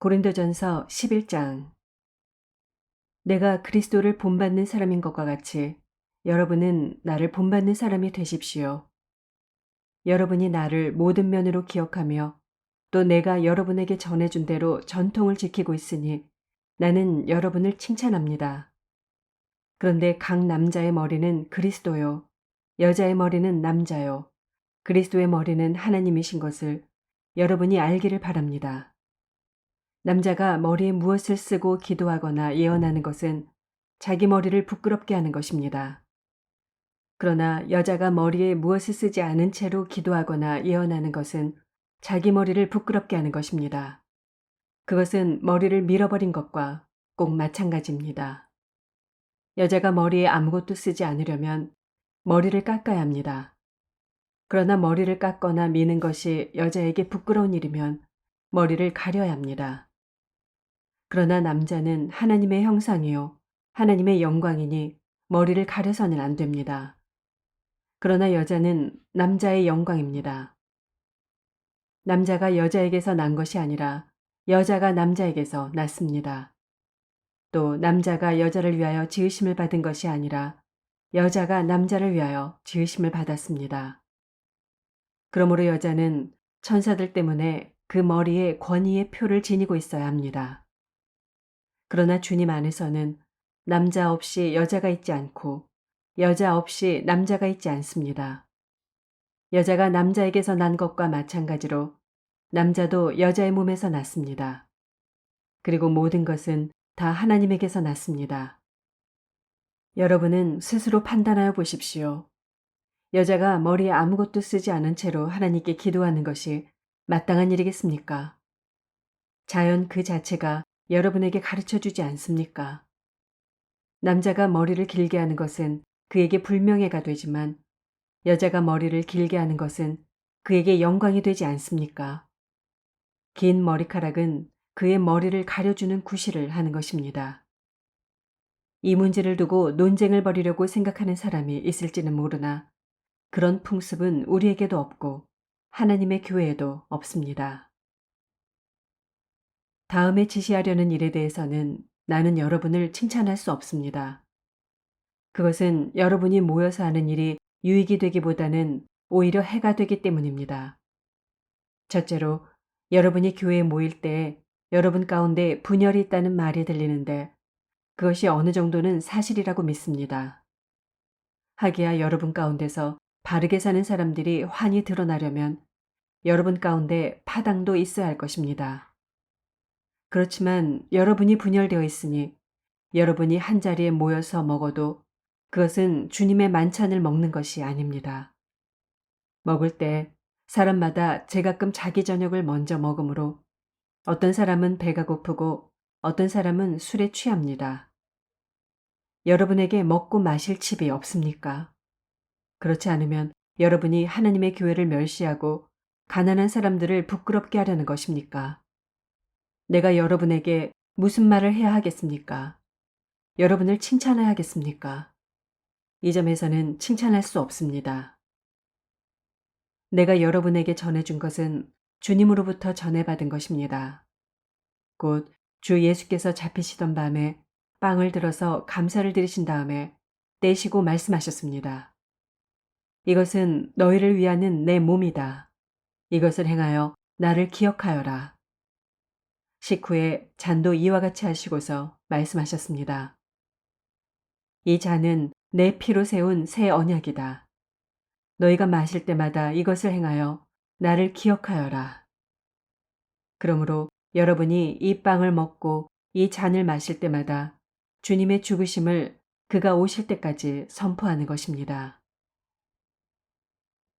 고린도전서 11장. 내가 그리스도를 본받는 사람인 것과 같이 여러분은 나를 본받는 사람이 되십시오. 여러분이 나를 모든 면으로 기억하며 또 내가 여러분에게 전해준 대로 전통을 지키고 있으니 나는 여러분을 칭찬합니다. 그런데 각 남자의 머리는 그리스도요, 여자의 머리는 남자요, 그리스도의 머리는 하나님이신 것을 여러분이 알기를 바랍니다. 남자가 머리에 무엇을 쓰고 기도하거나 예언하는 것은 자기 머리를 부끄럽게 하는 것입니다. 그러나 여자가 머리에 무엇을 쓰지 않은 채로 기도하거나 예언하는 것은 자기 머리를 부끄럽게 하는 것입니다. 그것은 머리를 밀어버린 것과 꼭 마찬가지입니다. 여자가 머리에 아무것도 쓰지 않으려면 머리를 깎아야 합니다. 그러나 머리를 깎거나 미는 것이 여자에게 부끄러운 일이면 머리를 가려야 합니다. 그러나 남자는 하나님의 형상이요 하나님의 영광이니 머리를 가려서는 안 됩니다. 그러나 여자는 남자의 영광입니다. 남자가 여자에게서 난 것이 아니라 여자가 남자에게서 났습니다. 또 남자가 여자를 위하여 지으심을 받은 것이 아니라 여자가 남자를 위하여 지으심을 받았습니다. 그러므로 여자는 천사들 때문에 그 머리에 권위의 표를 지니고 있어야 합니다. 그러나 주님 안에서는 남자 없이 여자가 있지 않고 여자 없이 남자가 있지 않습니다. 여자가 남자에게서 난 것과 마찬가지로 남자도 여자의 몸에서 났습니다. 그리고 모든 것은 다 하나님에게서 났습니다. 여러분은 스스로 판단하여 보십시오. 여자가 머리에 아무것도 쓰지 않은 채로 하나님께 기도하는 것이 마땅한 일이겠습니까? 자연 그 자체가 여러분에게 가르쳐 주지 않습니까? 남자가 머리를 길게 하는 것은 그에게 불명예가 되지만 여자가 머리를 길게 하는 것은 그에게 영광이 되지 않습니까? 긴 머리카락은 그의 머리를 가려주는 구실을 하는 것입니다. 이 문제를 두고 논쟁을 벌이려고 생각하는 사람이 있을지는 모르나 그런 풍습은 우리에게도 없고 하나님의 교회에도 없습니다. 다음에 지시하려는 일에 대해서는 나는 여러분을 칭찬할 수 없습니다. 그것은 여러분이 모여서 하는 일이 유익이 되기보다는 오히려 해가 되기 때문입니다. 첫째로, 여러분이 교회에 모일 때 여러분 가운데 분열이 있다는 말이 들리는데 그것이 어느 정도는 사실이라고 믿습니다. 하기야 여러분 가운데서 바르게 사는 사람들이 환히 드러나려면 여러분 가운데 파당도 있어야 할 것입니다. 그렇지만 여러분이 분열되어 있으니 여러분이 한자리에 모여서 먹어도 그것은 주님의 만찬을 먹는 것이 아닙니다. 먹을 때 사람마다 제가끔 자기 저녁을 먼저 먹으므로 어떤 사람은 배가 고프고 어떤 사람은 술에 취합니다. 여러분에게 먹고 마실 칩이 없습니까? 그렇지 않으면 여러분이 하나님의 교회를 멸시하고 가난한 사람들을 부끄럽게 하려는 것입니까? 내가 여러분에게 무슨 말을 해야 하겠습니까? 여러분을 칭찬해야 하겠습니까? 이 점에서는 칭찬할 수 없습니다. 내가 여러분에게 전해준 것은 주님으로부터 전해받은 것입니다. 곧 주 예수께서 잡히시던 밤에 빵을 들어서 감사를 드리신 다음에 떼시고 말씀하셨습니다. 이것은 너희를 위하는 내 몸이다. 이것을 행하여 나를 기억하여라. 식후에 잔도 이와 같이 하시고서 말씀하셨습니다. 이 잔은 내 피로 세운 새 언약이다. 너희가 마실 때마다 이것을 행하여 나를 기억하여라. 그러므로 여러분이 이 빵을 먹고 이 잔을 마실 때마다 주님의 죽으심을 그가 오실 때까지 선포하는 것입니다.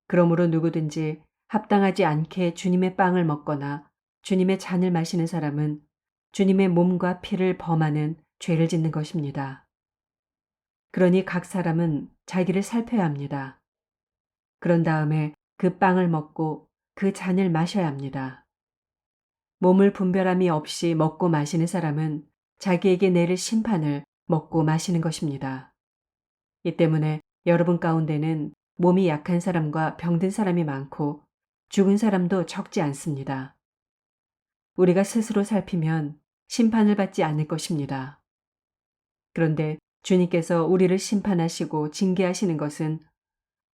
그러므로 누구든지 합당하지 않게 주님의 빵을 먹거나 주님의 잔을 마시는 사람은 주님의 몸과 피를 범하는 죄를 짓는 것입니다. 그러니 각 사람은 자기를 살펴야 합니다. 그런 다음에 그 빵을 먹고 그 잔을 마셔야 합니다. 몸을 분별함이 없이 먹고 마시는 사람은 자기에게 내릴 심판을 먹고 마시는 것입니다. 이 때문에 여러분 가운데는 몸이 약한 사람과 병든 사람이 많고 죽은 사람도 적지 않습니다. 우리가 스스로 살피면 심판을 받지 않을 것입니다. 그런데 주님께서 우리를 심판하시고 징계하시는 것은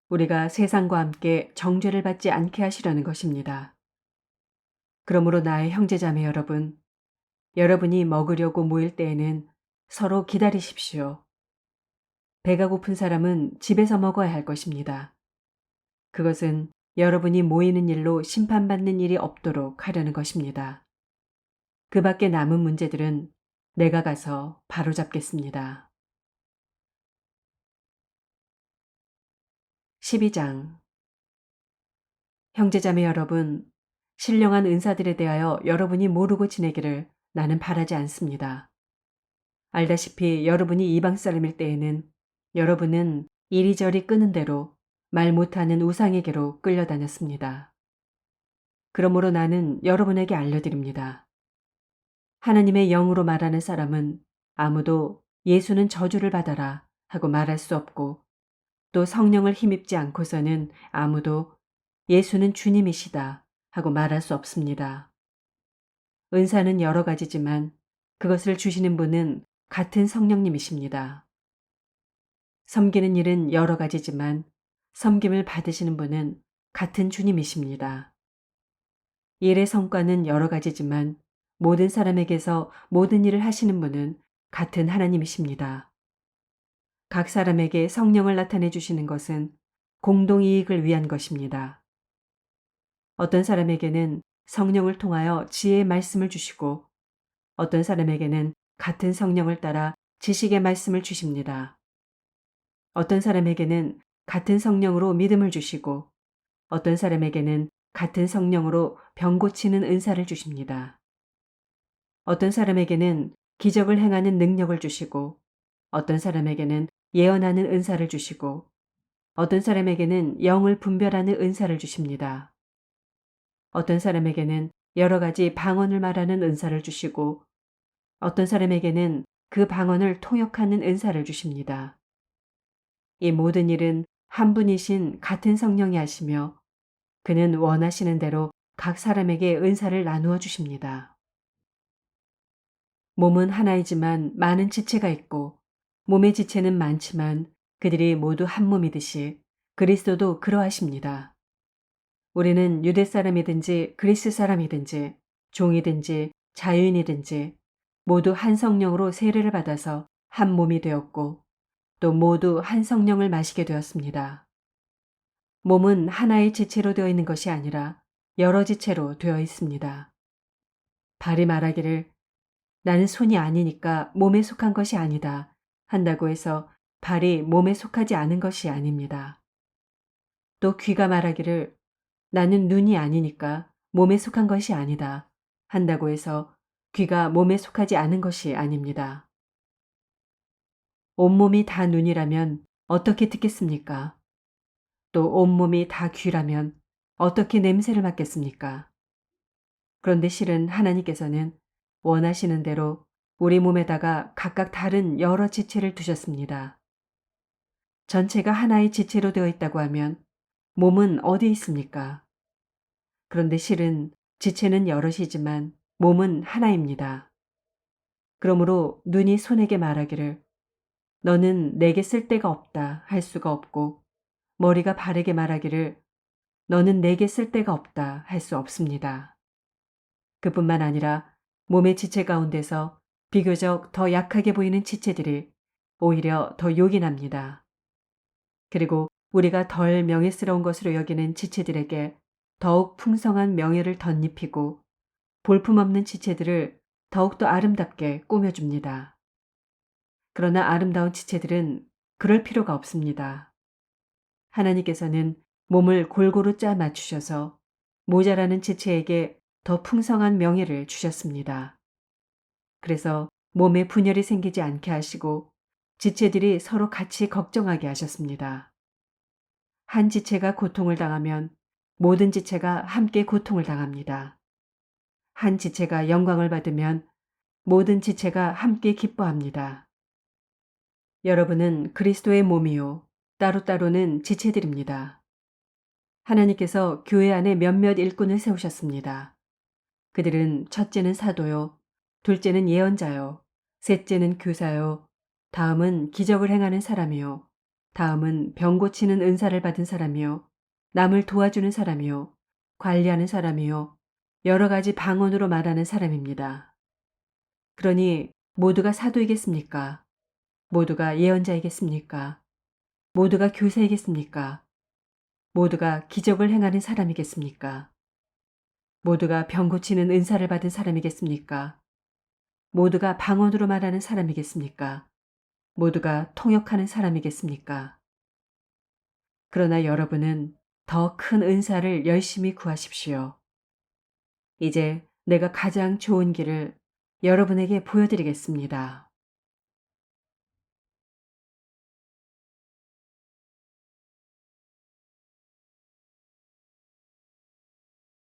우리가 세상과 함께 정죄를 받지 않게 하시려는 것입니다. 그러므로 나의 형제자매 여러분, 여러분이 먹으려고 모일 때에는 서로 기다리십시오. 배가 고픈 사람은 집에서 먹어야 할 것입니다. 그것은 여러분이 모이는 일로 심판받는 일이 없도록 하려는 것입니다. 그 밖에 남은 문제들은 내가 가서 바로잡겠습니다. 12장. 형제자매 여러분, 신령한 은사들에 대하여 여러분이 모르고 지내기를 나는 바라지 않습니다. 알다시피 여러분이 이방 사람일 때에는 여러분은 이리저리 끄는 대로 말 못하는 우상에게로 끌려다녔습니다. 그러므로 나는 여러분에게 알려드립니다. 하나님의 영으로 말하는 사람은 아무도 예수는 저주를 받아라 하고 말할 수 없고, 또 성령을 힘입지 않고서는 아무도 예수는 주님이시다 하고 말할 수 없습니다. 은사는 여러 가지지만 그것을 주시는 분은 같은 성령님이십니다. 섬기는 일은 여러 가지지만 섬김을 받으시는 분은 같은 주님이십니다. 일의 성과는 여러 가지지만 모든 사람에게서 모든 일을 하시는 분은 같은 하나님이십니다. 각 사람에게 성령을 나타내 주시는 것은 공동이익을 위한 것입니다. 어떤 사람에게는 성령을 통하여 지혜의 말씀을 주시고 어떤 사람에게는 같은 성령을 따라 지식의 말씀을 주십니다. 어떤 사람에게는 같은 성령으로 믿음을 주시고 어떤 사람에게는 같은 성령으로 병 고치는 은사를 주십니다. 어떤 사람에게는 기적을 행하는 능력을 주시고 어떤 사람에게는 예언하는 은사를 주시고 어떤 사람에게는 영을 분별하는 은사를 주십니다. 어떤 사람에게는 여러 가지 방언을 말하는 은사를 주시고 어떤 사람에게는 그 방언을 통역하는 은사를 주십니다. 이 모든 일은 한 분이신 같은 성령이 하시며 그는 원하시는 대로 각 사람에게 은사를 나누어 주십니다. 몸은 하나이지만 많은 지체가 있고 몸의 지체는 많지만 그들이 모두 한 몸이듯이 그리스도도 그러하십니다. 우리는 유대 사람이든지 그리스 사람이든지 종이든지 자유인이든지 모두 한 성령으로 세례를 받아서 한 몸이 되었고 또 모두 한 성령을 마시게 되었습니다. 몸은 하나의 지체로 되어 있는 것이 아니라 여러 지체로 되어 있습니다. 발이 말하기를 나는 손이 아니니까 몸에 속한 것이 아니다 한다고 해서 발이 몸에 속하지 않은 것이 아닙니다. 또 귀가 말하기를 나는 눈이 아니니까 몸에 속한 것이 아니다 한다고 해서 귀가 몸에 속하지 않은 것이 아닙니다. 온몸이 다 눈이라면 어떻게 듣겠습니까? 또 온몸이 다 귀라면 어떻게 냄새를 맡겠습니까? 그런데 실은 하나님께서는 원하시는 대로 우리 몸에다가 각각 다른 여러 지체를 두셨습니다. 전체가 하나의 지체로 되어 있다고 하면 몸은 어디 있습니까? 그런데 실은 지체는 여럿이지만 몸은 하나입니다. 그러므로 눈이 손에게 말하기를 너는 내게 쓸데가 없다 할 수가 없고 머리가 발에게 말하기를 너는 내게 쓸데가 없다 할 수 없습니다. 그뿐만 아니라 몸의 지체 가운데서 비교적 더 약하게 보이는 지체들이 오히려 더 요긴합니다. 그리고 우리가 덜 명예스러운 것으로 여기는 지체들에게 더욱 풍성한 명예를 덧입히고 볼품없는 지체들을 더욱더 아름답게 꾸며줍니다. 그러나 아름다운 지체들은 그럴 필요가 없습니다. 하나님께서는 몸을 골고루 짜 맞추셔서 모자라는 지체에게 더 풍성한 명예를 주셨습니다. 그래서 몸에 분열이 생기지 않게 하시고 지체들이 서로 같이 걱정하게 하셨습니다. 한 지체가 고통을 당하면 모든 지체가 함께 고통을 당합니다. 한 지체가 영광을 받으면 모든 지체가 함께 기뻐합니다. 여러분은 그리스도의 몸이요 따로따로는 지체들입니다. 하나님께서 교회 안에 몇몇 일꾼을 세우셨습니다. 그들은 첫째는 사도요, 둘째는 예언자요, 셋째는 교사요, 다음은 기적을 행하는 사람이요, 다음은 병 고치는 은사를 받은 사람이요, 남을 도와주는 사람이요, 관리하는 사람이요, 여러 가지 방언으로 말하는 사람입니다. 그러니 모두가 사도이겠습니까? 모두가 예언자이겠습니까? 모두가 교사이겠습니까? 모두가 기적을 행하는 사람이겠습니까? 모두가 병 고치는 은사를 받은 사람이겠습니까? 모두가 방언으로 말하는 사람이겠습니까? 모두가 통역하는 사람이겠습니까? 그러나 여러분은 더 큰 은사를 열심히 구하십시오. 이제 내가 가장 좋은 길을 여러분에게 보여드리겠습니다.